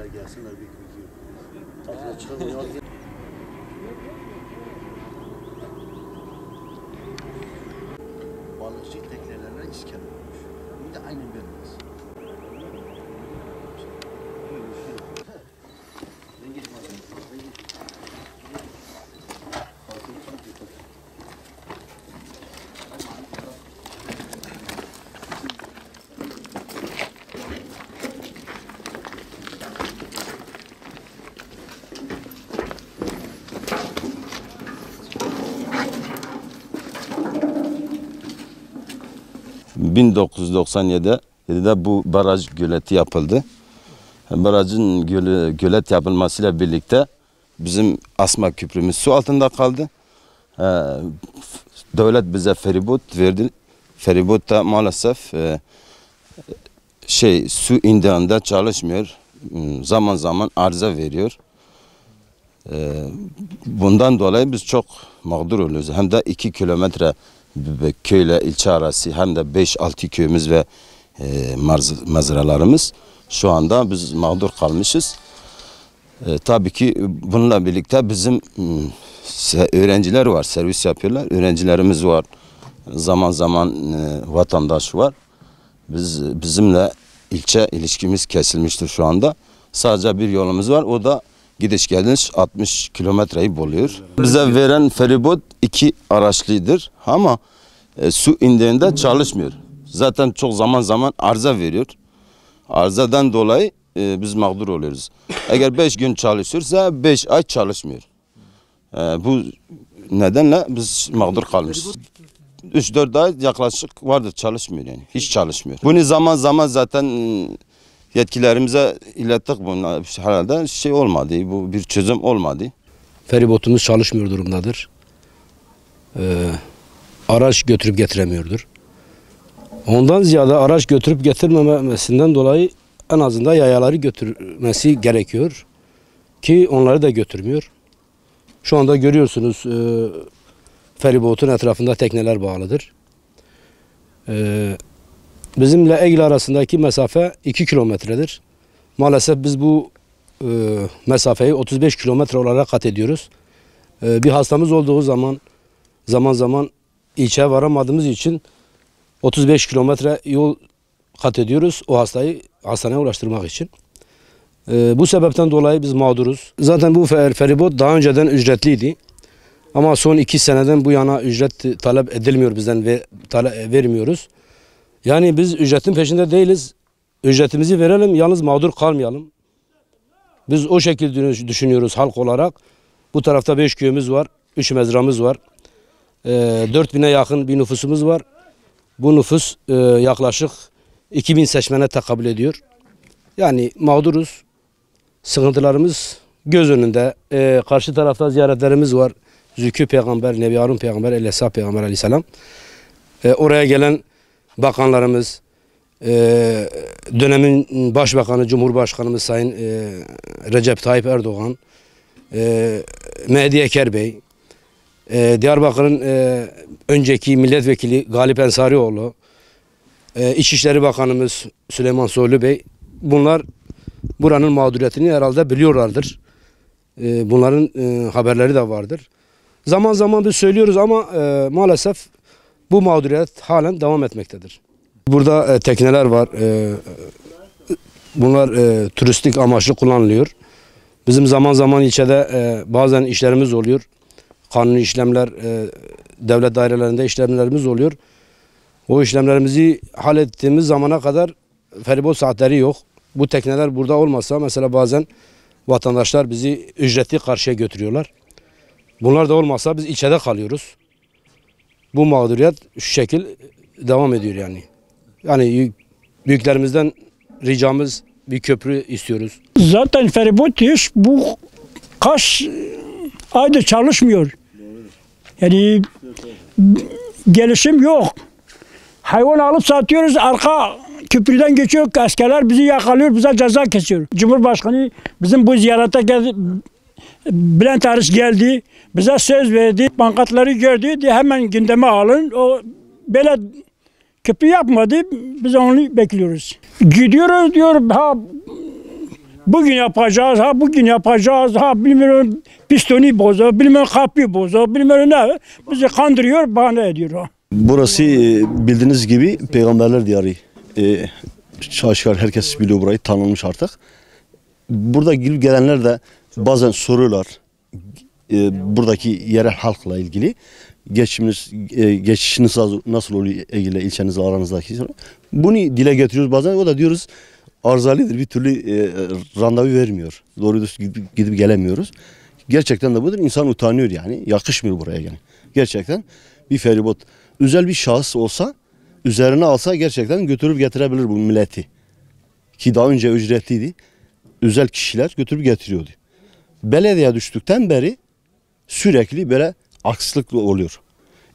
Tekneler gelsinler bir tatile çıkalım. Balıkçı teknelerine iskele olmuş. Bir de aynı vermez. ...1997'de bu baraj göleti yapıldı. Barajın gölet yapılmasıyla birlikte bizim Asma Köprümüz su altında kaldı. Devlet bize feribot verdi. Feribot da maalesef su indiğinde çalışmıyor. Zaman zaman arıza veriyor. Bundan dolayı biz çok mağdur oluyoruz. Hem de 2 kilometre köyle ilçe arası, hem de 5-6 köyümüz ve mezralarımız, şu anda biz mağdur kalmışız. Tabii ki bununla birlikte bizim öğrenciler var, servis yapıyorlar. Öğrencilerimiz var, zaman zaman vatandaş var. Bizimle ilçe ilişkimiz kesilmiştir şu anda. Sadece bir yolumuz var, o da gidiş geliş 60 kilometreyi buluyor. Bize veren feribot 2 araçlıdır ama su indiğinde çalışmıyor. Zaten çok zaman arıza veriyor. Arızadan dolayı biz mağdur oluyoruz. Eğer 5 gün çalışırsa 5 ay çalışmıyor. Bu nedenle biz mağdur kalmışız. 3-4 ay yaklaşık vardır çalışmıyor yani. Hiç çalışmıyor. Bunu zaman zaten yetkilerimize ilettik, bunun herhalde olmadı. Bu bir çözüm olmadı. Feribotumuz çalışmıyor durumdadır. Araç götürüp getiremiyordur. Ondan ziyade araç götürüp getirmemesinden dolayı en azından yayaları götürmesi gerekiyor ki onları da götürmüyor. Şu anda görüyorsunuz feribotun etrafında tekneler bağlıdır. Bizimle Egle arasındaki mesafe 2 kilometredir. Maalesef biz bu mesafeyi 35 kilometre olarak kat ediyoruz. Bir hastamız olduğu zaman ilçeye varamadığımız için 35 kilometre yol kat ediyoruz o hastayı hastaneye ulaştırmak için. Bu sebepten dolayı biz mağduruz. Zaten bu feribot daha önceden ücretliydi. Ama son 2 seneden bu yana ücret talep edilmiyor bizden ve vermiyoruz. Yani biz ücretin peşinde değiliz. Ücretimizi verelim, yalnız mağdur kalmayalım. Biz o şekilde düşünüyoruz halk olarak. Bu tarafta 5 köyümüz var, 3 mezramız var. 4000'e yakın bir nüfusumuz var. Bu nüfus yaklaşık 2000 seçmene tekabül ediyor. Yani mağduruz. Sıkıntılarımız göz önünde. Karşı tarafta ziyaretlerimiz var. Zülkü Peygamber, Nebi Harun Peygamber, El-Esa Peygamber Aleyhisselam. Oraya gelen bakanlarımız, dönemin Başbakanı, Cumhurbaşkanımız Sayın Recep Tayyip Erdoğan, Mehdi Eker Bey, Diyarbakır'ın önceki milletvekili Galip Ensarioğlu, İçişleri Bakanımız Süleyman Soylu Bey, bunlar buranın mağduriyetini herhalde biliyorlardır. Bunların haberleri de vardır. Zaman zaman biz söylüyoruz ama maalesef bu mağduriyet halen devam etmektedir. Burada tekneler var. Bunlar turistik amaçlı kullanılıyor. Bizim zaman zaman ilçede bazen işlerimiz oluyor. Kanuni işlemler, devlet dairelerinde işlemlerimiz oluyor. O işlemlerimizi hallettiğimiz zamana kadar feribot saatleri yok. Bu tekneler burada olmasa mesela bazen vatandaşlar bizi ücretli karşıya götürüyorlar. Bunlar da olmasa biz ilçede kalıyoruz. Bu mağduriyet şu şekil devam ediyor yani. Yani büyüklerimizden ricamız bir köprü istiyoruz. Zaten feribot iş bu kaç aydır çalışmıyor. Yani gelişim yok. Hayvan alıp satıyoruz, arka köprüden geçiyor, askerler bizi yakalıyor, bize ceza kesiyor. Cumhurbaşkanı bizim bu ziyarete geldi, Bülent Arıç geldi, bize söz verdi, pankatları gördü, hemen gündeme alın. O böyle köprü yapmadı, biz onu bekliyoruz. Gidiyoruz diyor, Bugün yapacağız, bugün yapacağız, bilmiyorum pistoni bozuyor, bilmiyorum kapıyı bozuyor, bilmiyorum ne. Bizi kandırıyor, bahane ediyor. Burası bildiğiniz gibi peygamberler diyarı. Aşikar herkes biliyor burayı, tanınmış artık. Burada gelip gelenler de bazen soruyorlar buradaki yerel halkla ilgili. Geçişiniz nasıl oluyor Ege ile ilçeniz aranızdaki? Bunu dile getiriyoruz bazen, o da diyoruz arızalidir, bir türlü randevu vermiyor. Doğru düz gidip gelemiyoruz. Gerçekten de budur. İnsan utanıyor yani. Yakışmıyor buraya yani. Gerçekten bir feribot özel bir şahıs olsa, üzerine alsa gerçekten götürüp getirebilir bu milleti. Ki daha önce ücretliydi. Özel kişiler götürüp getiriyordu. Belediye düştükten beri sürekli böyle aksılık oluyor.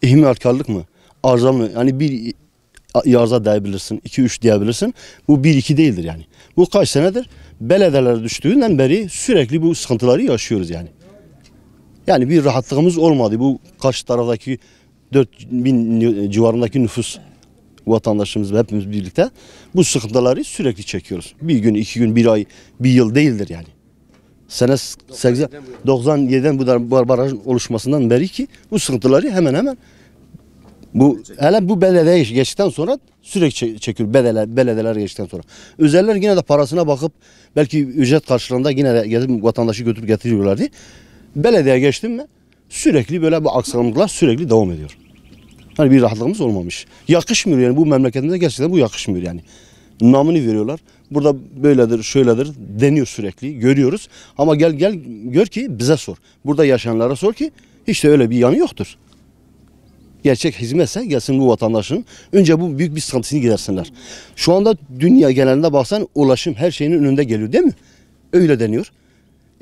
İhmalkarlık mı? Arıza mı? Yani bir arıza diyebilirsin, 2-3 diyebilirsin. Bu 1-2 değildir yani. Bu kaç senedir belediyeler düştüğünden beri sürekli bu sıkıntıları yaşıyoruz yani. Yani bir rahatlığımız olmadı. Bu karşı taraftaki 4000 civarındaki nüfus vatandaşımız ve hepimiz birlikte bu sıkıntıları sürekli çekiyoruz. Bir gün, 2 gün, 1 ay, 1 yıl değildir yani. Sene 97'den bu barajın oluşmasından beri ki bu sıkıntıları hemen hemen bu belediyeye geçtikten sonra sürekli çekiyor, belediyeler geçtikten sonra. Özeller yine de parasına bakıp belki ücret karşılığında yine de gelip vatandaşı götürüp getiriyorlardı. Belediye geçtim mi sürekli böyle bu aksaklıklar sürekli devam ediyor. Hani bir rahatlığımız olmamış. Yakışmıyor yani, bu memleketimize gerçekten bu yakışmıyor yani. Namını veriyorlar. Burada böyledir, şöyledir deniyor sürekli. Görüyoruz. Ama gel gör ki bize sor. Burada yaşayanlara sor ki hiç de öyle bir yanı yoktur. Gerçek hizmetse gelsin bu vatandaşın. Önce bu büyük bir sıkıntısını gidersinler. Şu anda dünya genelinde baksan ulaşım her şeyin önünde geliyor değil mi? Öyle deniyor.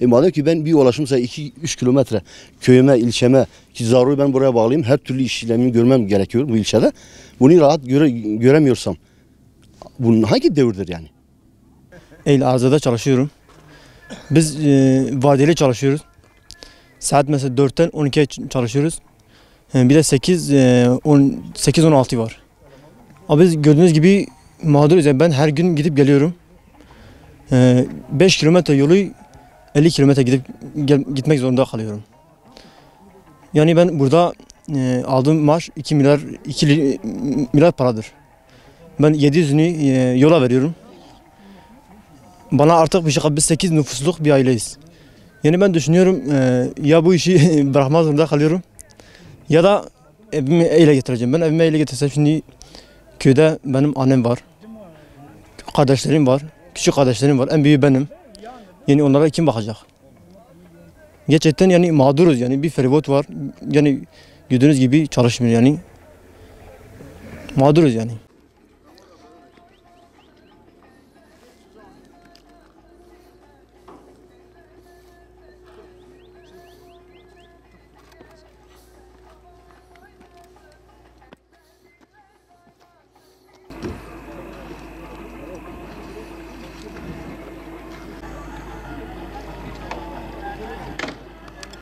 Madem ki ben bir ulaşımsa 2-3 kilometre köyüme, ilçeme ki zaruri ben buraya bağlayayım. Her türlü işlemimi görmem gerekiyor bu ilçede. Bunu rahat göremiyorsam bunun hangi devirdir yani? Eyle Arzada çalışıyorum. Biz vadeli çalışıyoruz. Saat mesela 4'ten 12'ye çalışıyoruz. Bir de 8-16 var. Ama biz gördüğünüz gibi mağduruz. Yani ben her gün gidip geliyorum. 5 kilometre yolu 50 kilometre gitmek zorunda kalıyorum. Yani ben burada aldığım maaş 2 milyar paradır. Ben 700'ünü yola veriyorum. Bana artık bir şey, biz 8 nüfusluk bir aileyiz. Yani ben düşünüyorum ya bu işi bırakmak zorunda kalıyorum ya da evimi ele getireceğim. Ben evime ele getirsem şimdi köyde benim annem var, kardeşlerim var, küçük kardeşlerim var, en büyüğü benim. Yani onlara kim bakacak? Gerçekten yani mağduruz yani, bir feribot var. Yani gördüğünüz gibi çalışmıyor yani. Mağduruz yani.